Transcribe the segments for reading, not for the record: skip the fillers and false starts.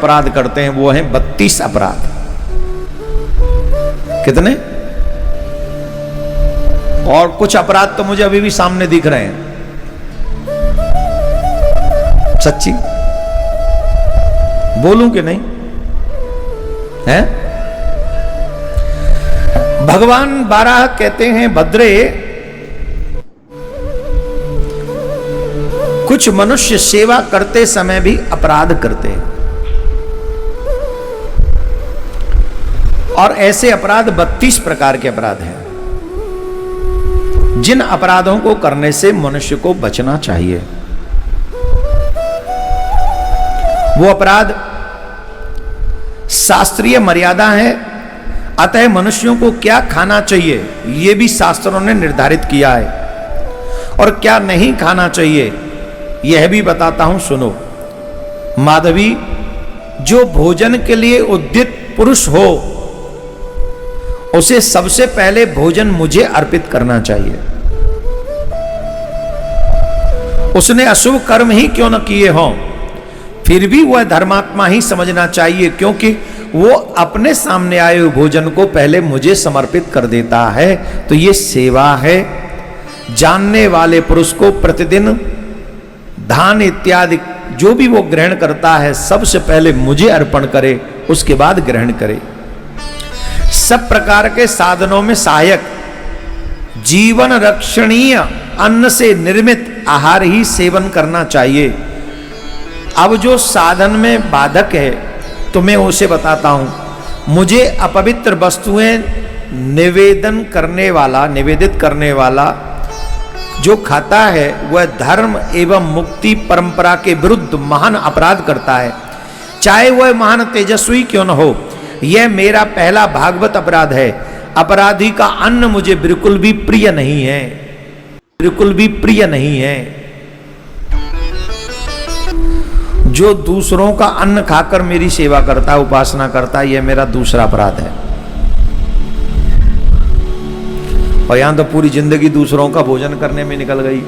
अपराध करते हैं, वो हैं 32 अपराध। कितने? और कुछ अपराध तो मुझे अभी भी सामने दिख रहे हैं। सच्ची बोलूं कि नहीं है? भगवान बारह कहते हैं, भद्रे कुछ मनुष्य सेवा करते समय भी अपराध करते हैं, और ऐसे अपराध 32 प्रकार के अपराध हैं, जिन अपराधों को करने से मनुष्य को बचना चाहिए। वो अपराध शास्त्रीय मर्यादा है, अतः मनुष्यों को क्या खाना चाहिए यह भी शास्त्रों ने निर्धारित किया है, और क्या नहीं खाना चाहिए यह भी बताता हूं, सुनो। माधवी, जो भोजन के लिए उद्यत पुरुष हो उसे सबसे पहले भोजन मुझे अर्पित करना चाहिए। उसने अशुभ कर्म ही क्यों न किए हों, फिर भी वह धर्मात्मा ही समझना चाहिए, क्योंकि वो अपने सामने आए हुए भोजन को पहले मुझे समर्पित कर देता है, तो ये सेवा है। जानने वाले पुरुष को प्रतिदिन धान इत्यादि जो भी वो ग्रहण करता है सबसे पहले मुझे अर्पण करे, उसके बाद ग्रहण करे। सब प्रकार के साधनों में सहायक जीवन रक्षणीय अन्न से निर्मित आहार ही सेवन करना चाहिए। अब जो साधन में बाधक है तो मैं उसे बताता हूं। मुझे अपवित्र वस्तुएं निवेदित करने वाला जो खाता है वह धर्म एवं मुक्ति परंपरा के विरुद्ध महान अपराध करता है, चाहे वह महान तेजस्वी क्यों न हो। यह मेरा पहला भागवत अपराध है। अपराधी का अन्न मुझे बिल्कुल भी प्रिय नहीं है, बिल्कुल भी प्रिय नहीं है। जो दूसरों का अन्न खाकर मेरी सेवा करता है, उपासना करता है, यह मेरा दूसरा अपराध है। और यहां तो पूरी जिंदगी दूसरों का भोजन करने में निकल गई।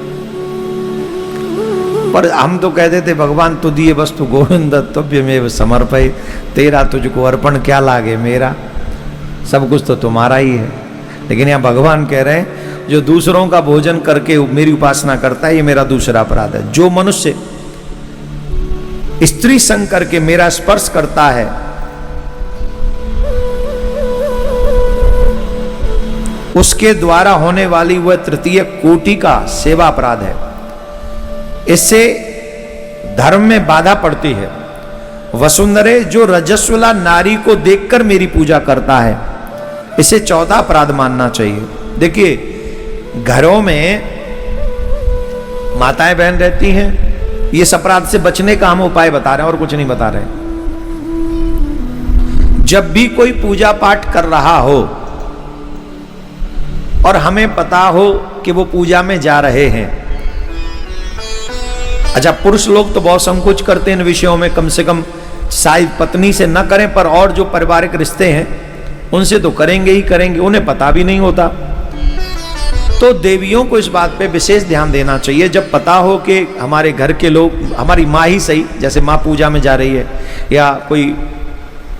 पर हम तो कहते थे भगवान तु दिए वस्तु गोविंद तुभ्यमेव समर्पय, तेरा तुझको अर्पण क्या लागे मेरा, सब कुछ तो तुम्हारा ही है। लेकिन यहाँ भगवान कह रहे हैं जो दूसरों का भोजन करके मेरी उपासना करता है, ये मेरा दूसरा अपराध है। जो मनुष्य स्त्री संग करके मेरा स्पर्श करता है, उसके द्वारा होने वाली वह तृतीय कोटि का सेवा अपराध है। इससे धर्म में बाधा पड़ती है। वसुंधरे, जो रजस्वला नारी को देखकर मेरी पूजा करता है, इसे चौथा अपराध मानना चाहिए। देखिए, घरों में माताएं बहन रहती हैं, ये इस अपराध से बचने का हम उपाय बता रहे हैं और कुछ नहीं बता रहे। जब भी कोई पूजा पाठ कर रहा हो और हमें पता हो कि वो पूजा में जा रहे हैं, अच्छा पुरुष लोग तो बहुत संकोच करते हैं इन विषयों में, कम से कम शायद पत्नी से न करें, पर और जो पारिवारिक रिश्ते हैं उनसे तो करेंगे ही करेंगे, उन्हें पता भी नहीं होता। तो देवियों को इस बात पे विशेष ध्यान देना चाहिए। जब पता हो कि हमारे घर के लोग, हमारी माँ ही सही, जैसे माँ पूजा में जा रही है या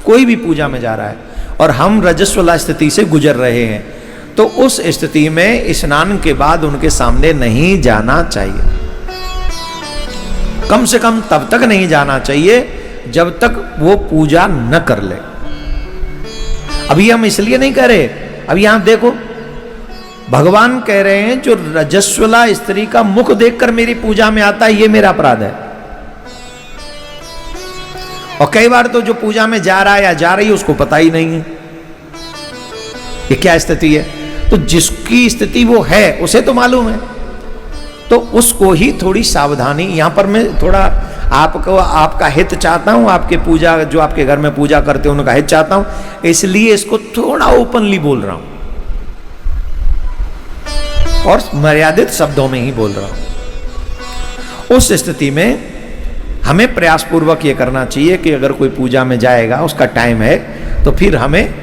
कोई भी पूजा में जा रहा है और हम रजस्वला स्थिति से गुजर रहे हैं, तो उस स्थिति में स्नान के बाद उनके सामने नहीं जाना चाहिए। कम से कम तब तक नहीं जाना चाहिए जब तक वो पूजा न कर ले। अभी हम इसलिए नहीं कह रहे, अभी यहां देखो भगवान कह रहे हैं जो रजस्वला स्त्री का मुख देखकर मेरी पूजा में आता है, ये मेरा अपराध है। और कई बार तो जो पूजा में जा रहा है या जा रही है उसको पता ही नहीं है ये क्या स्थिति है। तो जिसकी स्थिति वो है उसे तो मालूम है, तो उसको ही थोड़ी सावधानी। यहां पर मैं थोड़ा आपका हित चाहता हूं, आपके पूजा जो आपके घर में पूजा करते हैं उनका हित चाहता हूं, इसलिए इसको थोड़ा ओपनली बोल रहा हूं और मर्यादित शब्दों में ही बोल रहा हूं। उस स्थिति में हमें प्रयासपूर्वक ये करना चाहिए कि अगर कोई पूजा में जाएगा, उसका टाइम है, तो फिर हमें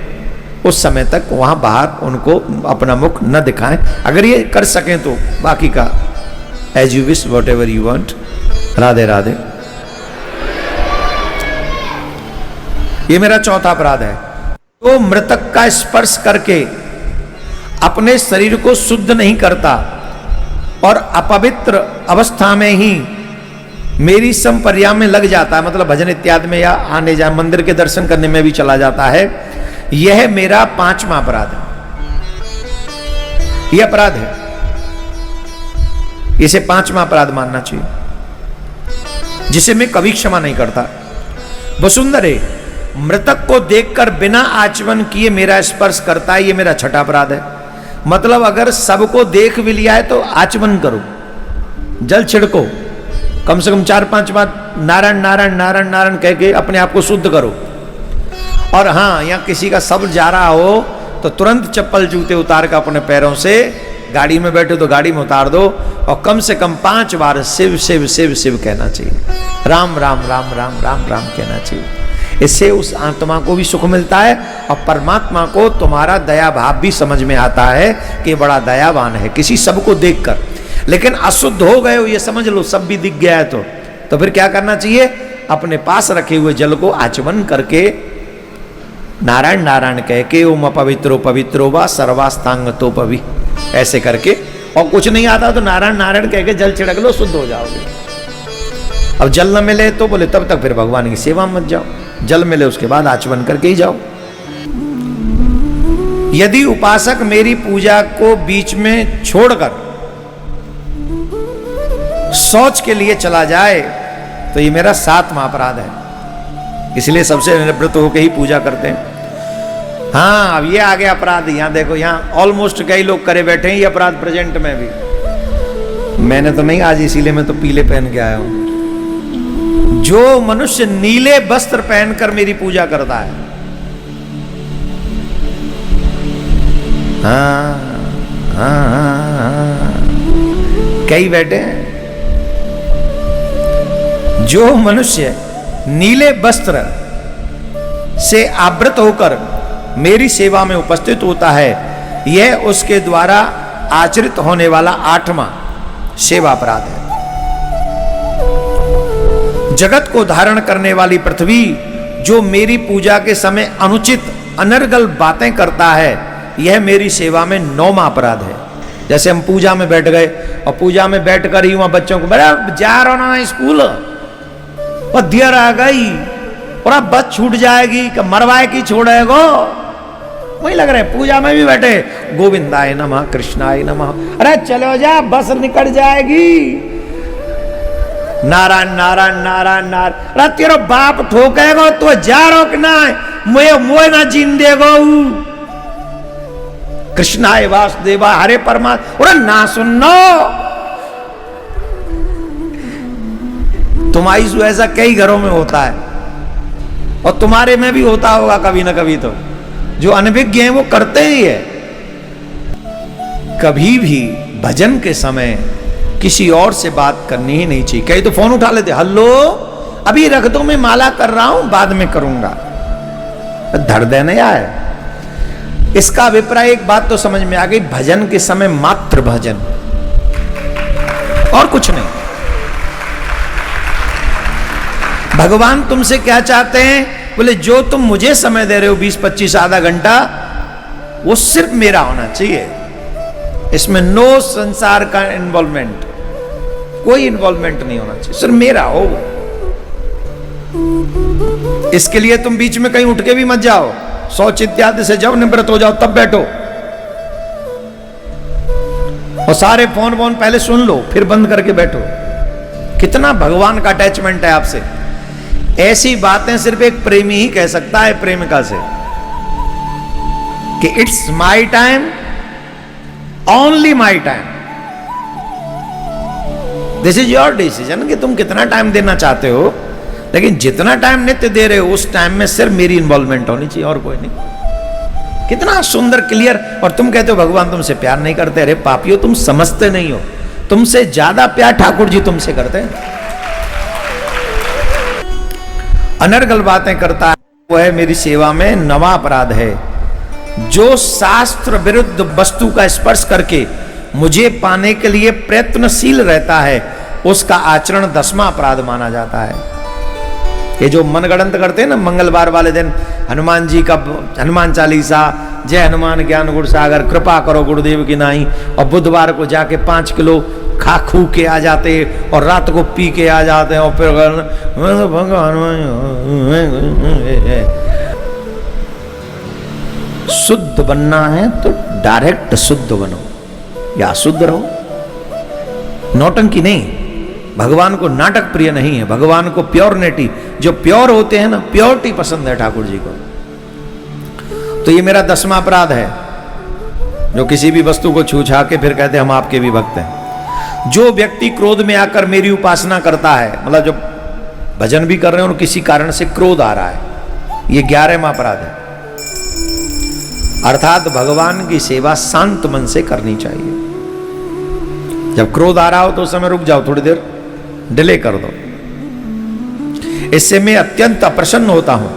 उस समय तक वहां बाहर उनको अपना मुख न दिखाएं। अगर ये कर सकें तो बाकी का as you wish, whatever you want. Radhe Radhe. ये मेरा चौथा अपराध है। तो मृतक का स्पर्श करके अपने शरीर को शुद्ध नहीं करता और अपवित्र अवस्था में ही मेरी संपर्या में लग जाता है, मतलब भजन इत्यादि में या आने जाए मंदिर के दर्शन करने में भी चला जाता है, यह मेरा 5वां अपराध है। यह अपराध है, इसे 5वां अपराध मानना चाहिए, जिसे मैं कभी क्षमा नहीं करता। वसुंधरे, मृतक को देखकर बिना आचमन किए मेरा स्पर्श करता है, यह मेरा 6ठा अपराध है। मतलब अगर सबको देख भी लिया है तो आचमन करो, जल छिड़को, कम से कम 4-5 बार नारायण नारायण नारायण नारायण कह के अपने आप को शुद्ध करो। और हाँ, या किसी का सब जा रहा हो तो तुरंत चप्पल जूते उतार कर अपने पैरों से, गाड़ी में बैठे तो गाड़ी में उतार दो, और कम से कम 5 बार शिव शिव शिव शिव कहना चाहिए, राम राम राम राम राम राम कहना चाहिए। इससे उस आत्मा को भी सुख मिलता है और परमात्मा को तुम्हारा दया भाव भी समझ में आता है कि बड़ा दयावान है, किसी सबको देखकर। लेकिन अशुद्ध हो गए हो ये समझ लो, सब भी दिख गया है तो फिर क्या करना चाहिए? अपने पास रखे हुए जल को आचमन करके नारायण नारायण कह के ओम अपवित्रो पवित्रो वा सर्वास्तांग तो पवि, ऐसे करके, और कुछ नहीं आता तो नारायण नारायण कह के जल छिड़क लो, शुद्ध हो जाओगे। अब जल न मिले तो बोले तब तक फिर भगवान की सेवा मत जाओ, जल मिले उसके बाद आचमन करके ही जाओ। यदि उपासक मेरी पूजा को बीच में छोड़कर शौच के लिए चला जाए तो ये मेरा 7वां अपराध है। इसलिए सबसे निवृत्त होकर ही पूजा करते हैं। हाँ, अब ये आ गया अपराध। यहां देखो, यहां ऑलमोस्ट कई लोग करे बैठे हैं ये अपराध प्रेजेंट में भी। मैंने तो नहीं आज, इसीलिए मैं तो पीले पहन के आया हूं। जो मनुष्य नीले वस्त्र पहनकर मेरी पूजा करता है, हाँ हाँ हाँ, कई बैठे हैं। जो मनुष्य नीले वस्त्र से आवृत होकर मेरी सेवा में उपस्थित होता है, यह उसके द्वारा आचरित होने वाला 8वां सेवा अपराध है। जगत को धारण करने वाली पृथ्वी जो मेरी पूजा के समय अनुचित अनर्गल बातें करता है, यह मेरी सेवा में 9वां अपराध है। जैसे हम पूजा में बैठ गए और पूजा में बैठकर ही वहां बच्चों को, बड़ा जा रहा ना स्कूल, और देर आ गई और अब बस छूट जाएगी कि मरवाए की छोड़ेगो, वही लग रहे। पूजा में भी बैठे, गोविंदाय नमः कृष्णाय नमः, अरे चलो जा बस निकल जाएगी, नारायण नारायण नारायण नारायण, अरे तेरा बाप ठोकेगो तो जा रो कि ना, मोए ना जीन देगो, कृष्णाय वासुदेवा हरे परमात्मा, अरे ना सुनो। तुम्हारी सु ऐसा कई घरों में होता है और तुम्हारे में भी होता होगा कभी ना कभी। तो जो अनभिज्ञ हैं वो करते ही है। कभी भी भजन के समय किसी और से बात करनी ही नहीं चाहिए। कई तो फोन उठा लेते, हेलो अभी रख दो, मैं माला कर रहा हूं, बाद में करूंगा, धर देने आए। इसका अभिप्राय, एक बात तो समझ में आ गई, भजन के समय मात्र भजन और कुछ नहीं। भगवान तुमसे क्या चाहते हैं? बोले जो तुम मुझे समय दे रहे हो 20-25 आधा घंटा, वो सिर्फ मेरा होना चाहिए, इसमें नो संसार का इन्वॉल्वमेंट, कोई इन्वॉल्वमेंट नहीं होना चाहिए, सिर्फ मेरा हो। इसके लिए तुम बीच में कहीं उठ के भी मत जाओ, शौच इत्यादि से जब निवृत्त हो जाओ तब बैठो, और सारे फोन वोन पहले सुन लो फिर बंद करके बैठो। कितना भगवान का अटैचमेंट है आपसे। ऐसी बातें सिर्फ एक प्रेमी ही कह सकता है प्रेमिका से कि it's my time, only my time, this is your decision कि तुम कितना टाइम देना चाहते हो, लेकिन जितना टाइम नित्य दे रहे हो उस टाइम में सिर्फ मेरी इन्वॉल्वमेंट होनी चाहिए और कोई नहीं। कितना सुंदर क्लियर। और तुम कहते हो भगवान तुमसे प्यार नहीं करते। अरे पापियों, तुम समझते नहीं हो, तुमसे ज्यादा प्यार ठाकुर जी तुमसे करते हैं। अनर्गल बातें करता है, वो है मेरी सेवा में 9वां अपराध है। जो शास्त्र विरुद्ध वस्तु का स्पर्श करके मुझे पाने के लिए प्रयत्नशील रहता है, उसका आचरण 10वां अपराध माना जाता है। ये जो मनगढ़ंत करते हैं ना मंगलवार वाले दिन हनुमान जी का हनुमान चालीसा, जय हनुमान ज्ञान गुण सागर, कृपा करो गुरुदेव की नाई, और बुधवार को जाके 5 किलो खा खू के आ जाते और रात को पी के आ जाते हैं और फिर शुद्ध बनना है तो डायरेक्ट शुद्ध बनो या शुद्ध रहो, नौटंकी नहीं। भगवान को नाटक प्रिय नहीं है, भगवान को प्योरिटी, जो प्योर होते हैं ना, प्योरिटी पसंद है ठाकुर जी को। तो ये मेरा 10वां अपराध है, जो किसी भी वस्तु को छू छा के फिर कहते हम आपके भी भक्त हैं। जो व्यक्ति क्रोध में आकर मेरी उपासना करता है, मतलब जो भजन भी कर रहे हैं और किसी कारण से क्रोध आ रहा है, ये 11वां अपराध है। अर्थात भगवान की सेवा शांत मन से करनी चाहिए। जब क्रोध आ रहा हो तो उस समय रुक जाओ, थोड़ी देर डिले कर दो। इससे मैं अत्यंत अप्रसन्न होता हूं।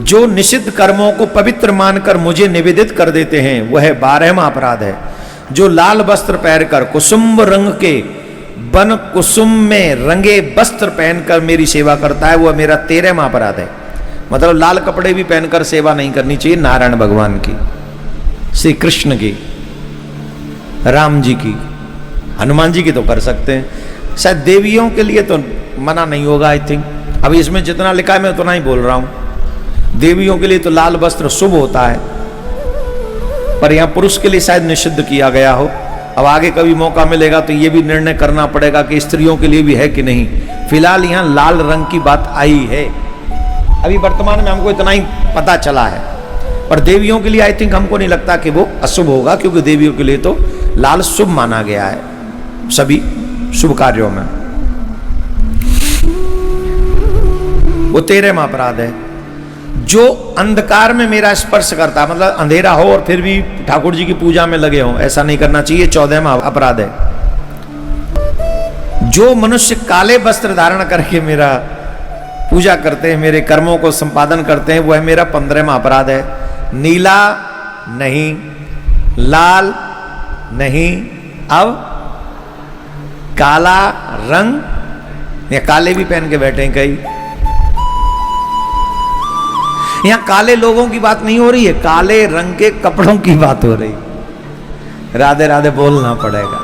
जो निषिद्ध कर्मों को पवित्र मानकर मुझे निवेदित कर देते हैं वह 12वां अपराध है। जो लाल वस्त्र पहनकर कुसुम रंग के बन कुसुम में रंगे वस्त्र पहनकर मेरी सेवा करता है वह मेरा 13वां अपराध है। मतलब लाल कपड़े भी पहनकर सेवा नहीं करनी चाहिए नारायण भगवान की, श्री कृष्ण की, राम जी की, हनुमान जी की तो कर सकते हैं, शायद देवियों के लिए तो मना नहीं होगा आई थिंक। अभी इसमें जितना लिखा है मैं उतना ही बोल रहा हूं। देवियों के लिए तो लाल वस्त्र शुभ होता है, पर यहां पुरुष के लिए शायद निषिद्ध किया गया हो। अब आगे कभी मौका मिलेगा तो यह भी निर्णय करना पड़ेगा कि स्त्रियों के लिए भी है कि नहीं। फिलहाल यहां लाल रंग की बात आई है, अभी वर्तमान में हमको इतना ही पता चला है, पर देवियों के लिए आई थिंक हमको नहीं लगता कि वो अशुभ होगा, क्योंकि देवियों के लिए तो लाल शुभ माना गया है सभी शुभ कार्यों में। वो 13वां अपराध है। जो अंधकार में मेरा स्पर्श करता है, मतलब अंधेरा हो और फिर भी ठाकुर जी की पूजा में लगे हो, ऐसा नहीं करना चाहिए, 14वां अपराध है। जो मनुष्य काले वस्त्र धारण करके मेरा पूजा करते हैं, मेरे कर्मों को संपादन करते हैं, वह मेरा 15वां अपराध है। नीला नहीं, लाल नहीं, अब काला रंग, या काले भी पहन के बैठे हैं कई। यहां काले लोगों की बात नहीं हो रही है, काले रंग के कपड़ों की बात हो रही। राधे राधे बोलना पड़ेगा।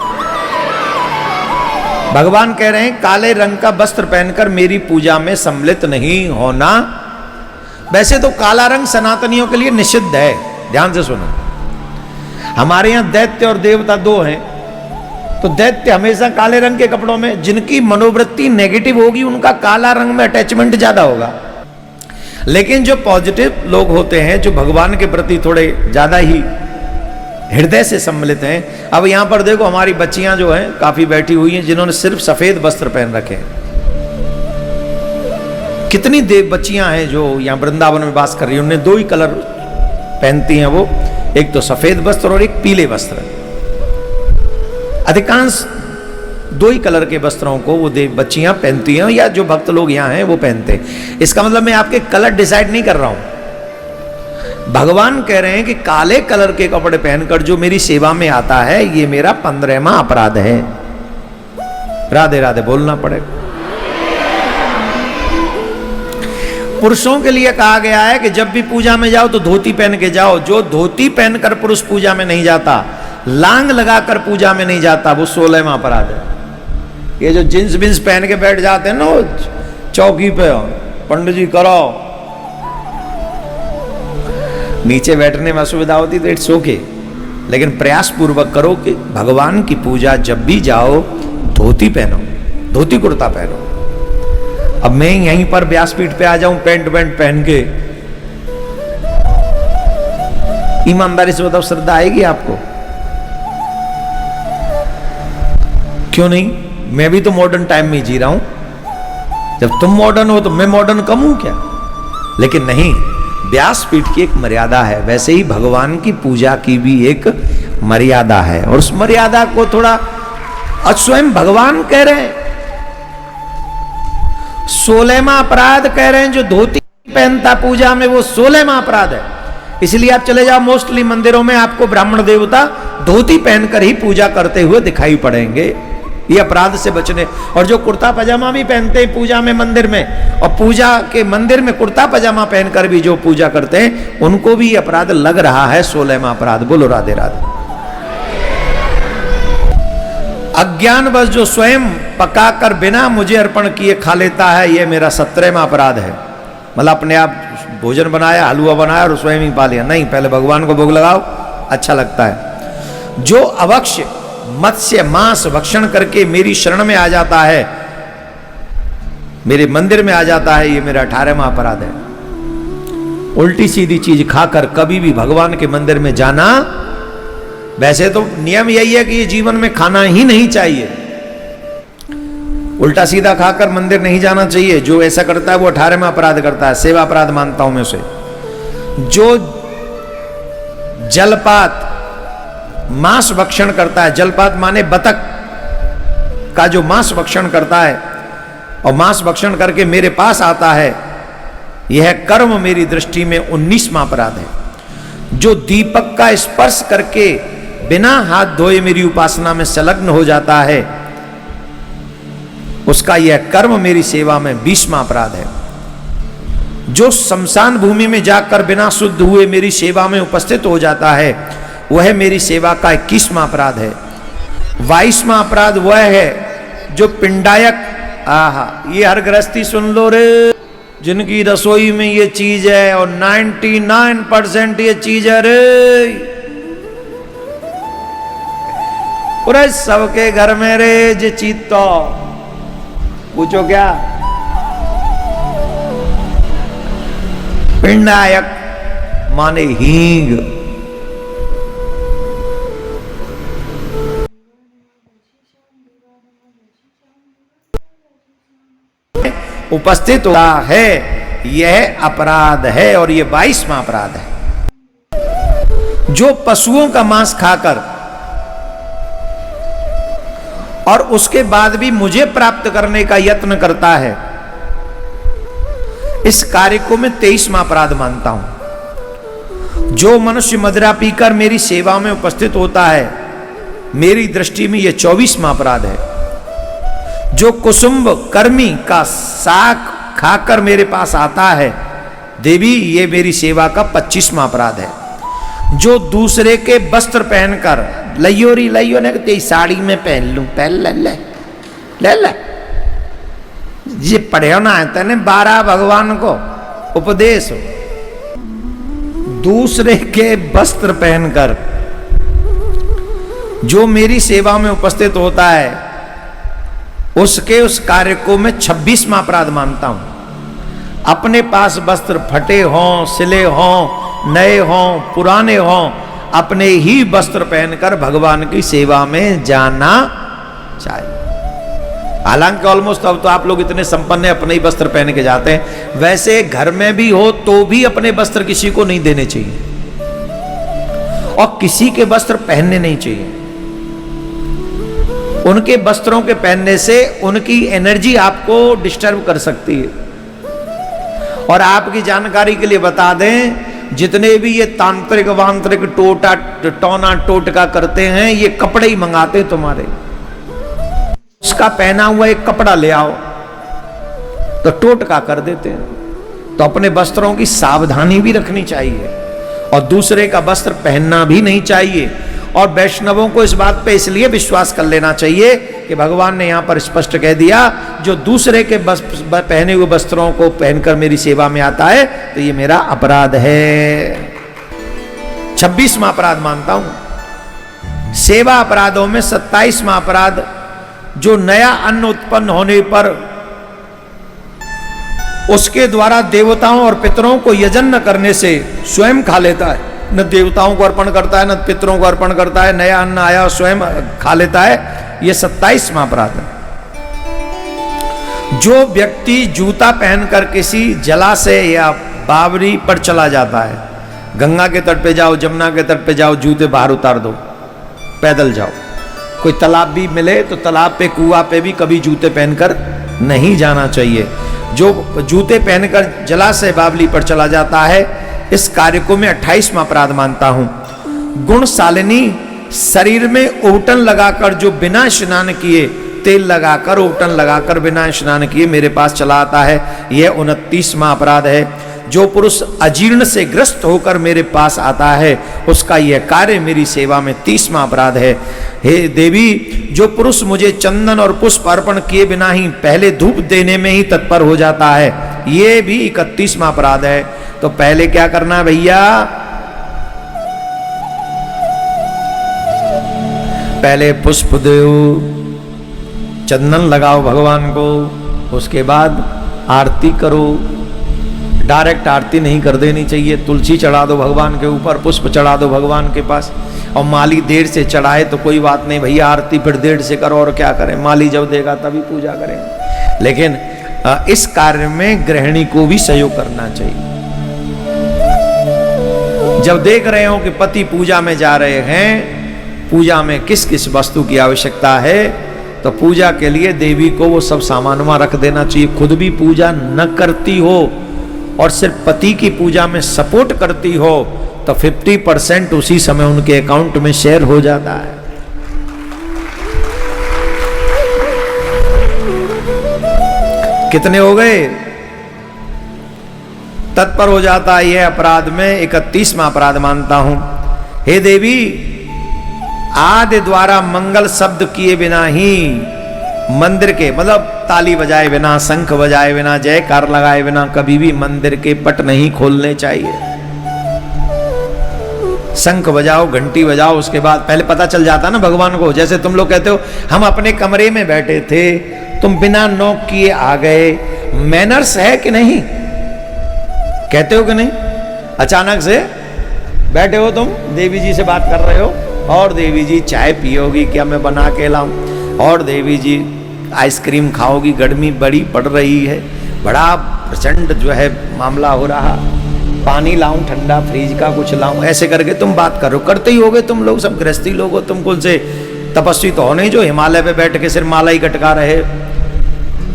भगवान कह रहे हैं काले रंग का वस्त्र पहनकर मेरी पूजा में सम्मिलित नहीं होना। वैसे तो काला रंग सनातनियों के लिए निषिद्ध है, ध्यान से सुनो। हमारे यहां दैत्य और देवता 2 हैं, तो दैत्य हमेशा काले रंग के कपड़ों में, जिनकी मनोवृत्ति नेगेटिव होगी उनका काला रंग में अटैचमेंट ज्यादा होगा। लेकिन जो पॉजिटिव लोग होते हैं, जो भगवान के प्रति थोड़े ज्यादा ही हृदय से सम्मिलित हैं। अब यहां पर देखो हमारी बच्चियां जो हैं काफी बैठी हुई हैं, जिन्होंने सिर्फ सफेद वस्त्र पहन रखे हैं। कितनी देव बच्चियां हैं जो यहां वृंदावन में वास कर रही हैं, उन्हें 2 ही कलर पहनती हैं वो, एक तो सफेद वस्त्र और एक पीले वस्त्र। अधिकांश 2 ही कलर के वस्त्रों को वो देव बच्चियां पहनती हैं, या जो भक्त लोग यहां हैं वो पहनते हैं। इसका मतलब मैं आपके कलर डिसाइड नहीं कर रहा हूं। भगवान कह रहे हैं कि काले कलर के कपड़े पहनकर जो मेरी सेवा में आता है ये मेरा 15वां अपराध है। राधे राधे बोलना पड़ेगा। पुरुषों के लिए कहा गया है कि जब भी पूजा में जाओ तो धोती पहन के जाओ। जो धोती पहनकर पुरुष पूजा में नहीं जाता, लांग लगाकर पूजा में नहीं जाता, वो 16वां अपराध है। ये जो जींस बिंस पहन के बैठ जाते हैं ना वो चौकी पे, पंडित जी करो, नीचे बैठने में असुविधा होती तो इट्स ओके, लेकिन प्रयास पूर्वक करो कि भगवान की पूजा जब भी जाओ धोती पहनो, धोती कुर्ता पहनो। अब मैं यहीं पर व्यासपीठ पे आ जाऊं पैंट वैंट पहन के, ईमानदारी से बताओ श्रद्धा आएगी आपको? क्यों नहीं? मैं भी तो मॉडर्न टाइम में जी रहा हूं। जब तुम मॉडर्न हो तो मैं मॉडर्न कम हूं क्या? लेकिन नहीं, व्यासपीठ की एक मर्यादा है, वैसे ही भगवान की पूजा की भी एक मर्यादा है, और उस मर्यादा को थोड़ा स्वयं भगवान कह रहे हैं। 16वां अपराध कह रहे हैं, जो धोती पहनता पूजा में वो 16वां अपराध है। इसलिए आप चले जाओ मोस्टली मंदिरों में आपको ब्राह्मण देवता धोती पहनकर ही पूजा करते हुए दिखाई पड़ेंगे। ये अपराध से बचने। और जो कुर्ता पजामा भी पहनते हैं पूजा में मंदिर में, और पूजा के मंदिर में कुर्ता पजामा पहनकर भी जो पूजा करते हैं, उनको भी अपराध लग रहा है 16वां अपराध। बोलो राधे राधे। अज्ञानवश जो स्वयं पकाकर बिना मुझे अर्पण किए खा लेता है, यह मेरा 17वां अपराध है। मतलब अपने आप भोजन बनाया, हलवा बनाया और स्वयं ही पा लिया, नहीं, पहले भगवान को भोग लगाओ, अच्छा लगता है। जो अवक्ष्य मत्स्य मांस भक्षण करके मेरी शरण में आ जाता है, मेरे मंदिर में आ जाता है, ये मेरा 18वां अपराध है। उल्टी सीधी चीज खाकर कभी भी भगवान के मंदिर में जाना, वैसे तो नियम यही है कि ये जीवन में खाना ही नहीं चाहिए, उल्टा सीधा खाकर मंदिर नहीं जाना चाहिए। जो ऐसा करता है वो 18वां अपराध करता है, सेवा अपराध मानता हूं मैं उसे। जो जलपात मांस भक्षण करता है, जलपात माने बतख का जो मांस भक्षण करता है और मांस भक्षण करके मेरे पास आता है, यह कर्म मेरी दृष्टि में 19वां अपराध है। जो दीपक का स्पर्श करके बिना हाथ धोए मेरी उपासना में संलग्न हो जाता है, उसका यह कर्म मेरी सेवा में 20वां अपराध है। जो शमशान भूमि में जाकर बिना शुद्ध हुए मेरी सेवा में उपस्थित हो जाता है, वह मेरी सेवा का 21वां अपराध है। 22वां अपराध वह है जो पिंडायक, आहा, ये हर गृहस्थी सुन लो रे, जिनकी रसोई में ये चीज है और 99% ये चीज है रे, पूरे सबके घर में रे जे चीज तो पूछो क्या, पिंडायक माने हींग। उपस्थित होता है, यह अपराध है और यह 22वां अपराध है। जो पशुओं का मांस खाकर और उसके बाद भी मुझे प्राप्त करने का यत्न करता है, इस कार्य को मैं 23वां अपराध मानता हूं। जो मनुष्य मदिरा पीकर मेरी सेवा में उपस्थित होता है, मेरी दृष्टि में यह 24वां अपराध है। जो कुसुम्ब कर्मी का साग खाकर मेरे पास आता है, देवी, ये मेरी सेवा का 25वां अपराध है। जो दूसरे के वस्त्र पहनकर, लयोरी लयो ने तेरी साड़ी में पहन लूं, पहन ले ले ले ले, ये पढ़े ना है तेने 12 भगवान को उपदेश। दूसरे के वस्त्र पहनकर जो मेरी सेवा में उपस्थित होता है, उसके उस कार्य को मैं 26वां अपराध मानता हूं। अपने पास वस्त्र फटे हों, सिले हों, नए हों, पुराने हों, अपने ही वस्त्र पहनकर भगवान की सेवा में जाना चाहिए। हालांकि ऑलमोस्ट अब तो आप लोग इतने संपन्न हैं, अपने ही वस्त्र पहन के जाते हैं। वैसे घर में भी हो तो भी अपने वस्त्र किसी को नहीं देने चाहिए और किसी के वस्त्र पहनने नहीं चाहिए। उनके वस्त्रों के पहनने से उनकी एनर्जी आपको डिस्टर्ब कर सकती है। और आपकी जानकारी के लिए बता दें, जितने भी ये तांत्रिक वांत्रिक टोना टोटका करते हैं, ये कपड़े ही मंगाते हैं तुम्हारे। उसका पहना हुआ एक कपड़ा ले आओ तो टोटका कर देते हैं। तो अपने वस्त्रों की सावधानी भी रखनी चाहिए और दूसरे का वस्त्र पहनना भी नहीं चाहिए। और वैष्णवों को इस बात पे इसलिए विश्वास कर लेना चाहिए कि भगवान ने यहां पर स्पष्ट कह दिया, जो दूसरे के पहने हुए वस्त्रों को पहनकर मेरी सेवा में आता है, तो ये मेरा अपराध है। 26वां अपराध मानता हूं। सेवा अपराधों में 27वां अपराध, जो नया अन्न उत्पन्न होने पर उसके द्वारा देवताओं और पितरों को यजन न करने से स्वयं खा लेता है। न देवताओं को अर्पण करता है, न पितरों को अर्पण करता है, नया अन्न आया और स्वयं खा लेता है, यह 27वां अपराध है। जो व्यक्ति जूता पहनकर किसी जलाशय या बावरी पर चला जाता है, गंगा के तट पे जाओ, जमुना के तट पे जाओ, जूते बाहर उतार दो, पैदल जाओ। कोई तालाब भी मिले तो तालाब पे, कुआं पे भी कभी जूते पहनकर नहीं जाना चाहिए। जो जूते पहनकर जलाशय बावली पर चला जाता है, इस कार्य को मैं 28वां अपराध मानता हूं। गुणशालिनी शरीर में ओहटन लगाकर जो बिना स्नान किए तेल लगाकर ओटन लगाकर बिना स्नान किए मेरे पास चला आता है, यह 29वां अपराध है। जो पुरुष अजीर्ण से ग्रस्त होकर मेरे पास आता है उसका यह कार्य मेरी सेवा में 30वां अपराध है। हे देवी, जो पुरुष मुझे चंदन और पुष्प अर्पण किए बिना ही पहले धूप देने में ही तत्पर हो जाता है, यह भी 31वां अपराध है। तो पहले क्या करना है भैया? पहले पुष्प दो, चंदन लगाओ भगवान को, उसके बाद आरती करो। डायरेक्ट आरती नहीं कर देनी चाहिए, तुलसी चढ़ा दो भगवान के ऊपर, पुष्प चढ़ा दो भगवान के पास। और माली देर से चढ़ाए तो कोई बात नहीं भैया, आरती फिर देर से करो और क्या करें, माली जब देगा तभी पूजा करें। लेकिन इस कार्य में गृहिणी को भी सहयोग करना चाहिए। जब देख रहे हो कि पति पूजा में जा रहे हैं, पूजा में किस किस वस्तु की आवश्यकता है, तो पूजा के लिए देवी को वो सब सामान वहां रख देना चाहिए। खुद भी पूजा न करती हो और सिर्फ पति की पूजा में सपोर्ट करती हो तो 50% उसी समय उनके अकाउंट में शेयर हो जाता है। कितने हो गए? तत्पर हो जाता है यह अपराध में 31वां अपराध मानता हूं। हे देवी, आदि द्वारा मंगल शब्द किए बिना ही मंदिर के, मतलब ताली बजाए बिना, शंख बजाए बिना, जयकार लगाए बिना कभी भी मंदिर के पट नहीं खोलने चाहिए। शंख बजाओ, घंटी बजाओ, उसके बाद पहले पता चल जाता ना भगवान को। जैसे तुम लोग कहते हो हम अपने कमरे में बैठे थे, तुम बिना नॉक किए आ गए, मैनर्स है कि नहीं? कहते हो कि नहीं? अचानक से बैठे हो तुम, देवी जी से बात कर रहे हो, और देवी जी चाय पियोगी क्या मैं बना के लाऊं, और देवी जी आइसक्रीम खाओगी, गर्मी बड़ी पड़ रही है, बड़ा प्रचंड जो है मामला हो रहा, पानी लाऊं ठंडा, फ्रिज का कुछ लाऊं, ऐसे करके तुम बात करो। करते ही होगे तुम लोग, सब गृहस्थी लोग हो, तुम कुल से तपस्वी तो हो नहीं जो हिमालय पे बैठ के सिर्फ माला ही गटका रहे।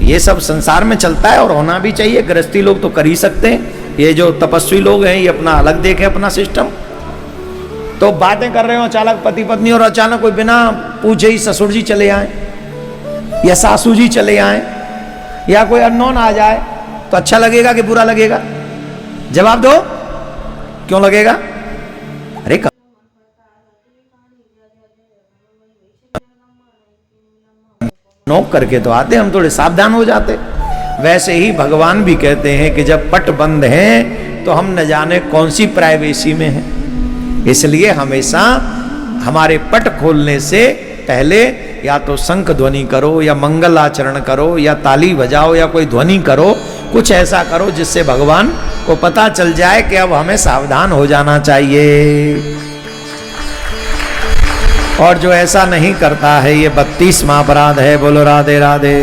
ये सब संसार में चलता है और होना भी चाहिए, गृहस्थी लोग तो कर ही सकते हैं। ये जो तपस्वी लोग हैं ये अपना अलग देखें अपना सिस्टम। तो बातें कर रहे हो अचानक पति पत्नी, और अचानक कोई बिना पूछे ही ससुर जी चले आए या सासू जी चले आए या कोई अननोन आ जाए, तो अच्छा लगेगा कि बुरा लगेगा? जवाब दो, क्यों लगेगा? अरे नोक करके तो आते, हम थोड़े सावधान हो जाते। वैसे ही भगवान भी कहते हैं कि जब पट बंद है तो हम न जाने कौन सी प्राइवेसी में है, इसलिए हमेशा हमारे पट खोलने से पहले या तो शंख ध्वनि करो या मंगल आचरण करो या ताली बजाओ या कोई ध्वनि करो, कुछ ऐसा करो जिससे भगवान को पता चल जाए कि अब हमें सावधान हो जाना चाहिए। और जो ऐसा नहीं करता है ये 32वां अपराध है। बोलो राधे राधे।